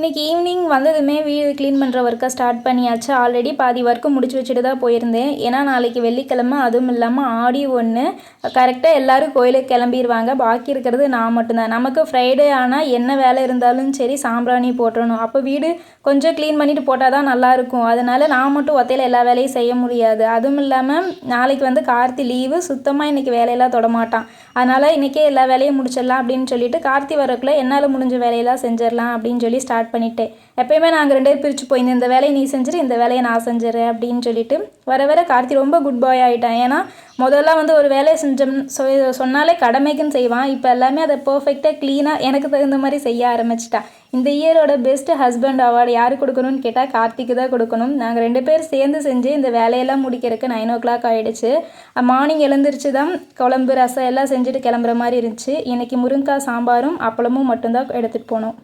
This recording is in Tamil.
இன்றைக்கி ஈவினிங் வந்ததுமே வீடு க்ளீன் பண்ணுற ஒர்க்கை ஸ்டார்ட் பண்ணியாச்சு. ஆல்ரெடி பாதி ஒர்க்கு முடிச்சு வச்சுட்டு தான் போயிருந்தேன். ஏன்னா நாளைக்கு வெள்ளிக்கிழமை, அதுவும் இல்லாமல் ஆடி 1 கரெக்டாக எல்லோரும் கோயிலுக்கு கிளம்பிடுவாங்க. பாக்கி இருக்கிறது நான் மட்டும்தான். நமக்கு ஃப்ரைடே ஆனால் என்ன வேலை இருந்தாலும் சரி சாம்பிராணி போட்டுறணும். அப்போ வீடு கொஞ்சம் க்ளீன் பண்ணிவிட்டு போட்டால் தான் நல்லாயிருக்கும். அதனால் நான் மட்டும் ஒத்தையில் எல்லா வேலையும் செய்ய முடியாது. அதுவும் இல்லாமல் நாளைக்கு வந்து கார்த்தி லீவு, சுத்தமாக இன்றைக்கி வேலையெல்லாம் தொடமாட்டான். அதனால் இன்றைக்கே எல்லா வேலையும் முடிச்சிடலாம் அப்படின்னு சொல்லிட்டு கார்த்தி வரக்குள்ளே என்னால் முடிஞ்ச வேலையெல்லாம் செஞ்சிடலாம் அப்படின்னு சொல்லி ஸ்டார்ட் பண்ணிட்டேன். எப்பயுமே நாங்கள் 2 பேர் பிரித்து போயிருந்தோம். இந்த வேலையை நீ செஞ்சுட்டு இந்த வேலையை நான் செஞ்சிடறேன் அப்படின்னு சொல்லிட்டு வர வர கார்த்தி ரொம்ப குட் பாய் ஆகிட்டான். ஏன்னா முதல்ல வந்து ஒரு வேலையை சொன்னாலே கடமைக்குன்னு செய்வான். இப்போ எல்லாமே அதை பர்ஃபெக்டாக க்ளீனாக எனக்கு தகுந்த மாதிரி செய்ய ஆரம்பிச்சிட்டான். இந்த இயரோட பெஸ்ட் ஹஸ்பண்ட் அவார்டு யார் கொடுக்கணும்னு கேட்டால் கார்த்திக்கு தான் கொடுக்கணும். நாங்கள் 2 பேர் சேர்ந்து செஞ்சு இந்த வேலையெல்லாம் முடிக்கிறதுக்கு 9 o'clock ஆகிடுச்சு. மார்னிங் எழுந்திரிச்சு தான் குழம்பு ரசம் எல்லாம் செஞ்சுட்டு கிளம்புற மாதிரி இருந்துச்சு. இன்றைக்கி முருங்கைக்காய் சாம்பாரும் அப்பளமும் மட்டும்தான் எடுத்துகிட்டு போனோம்.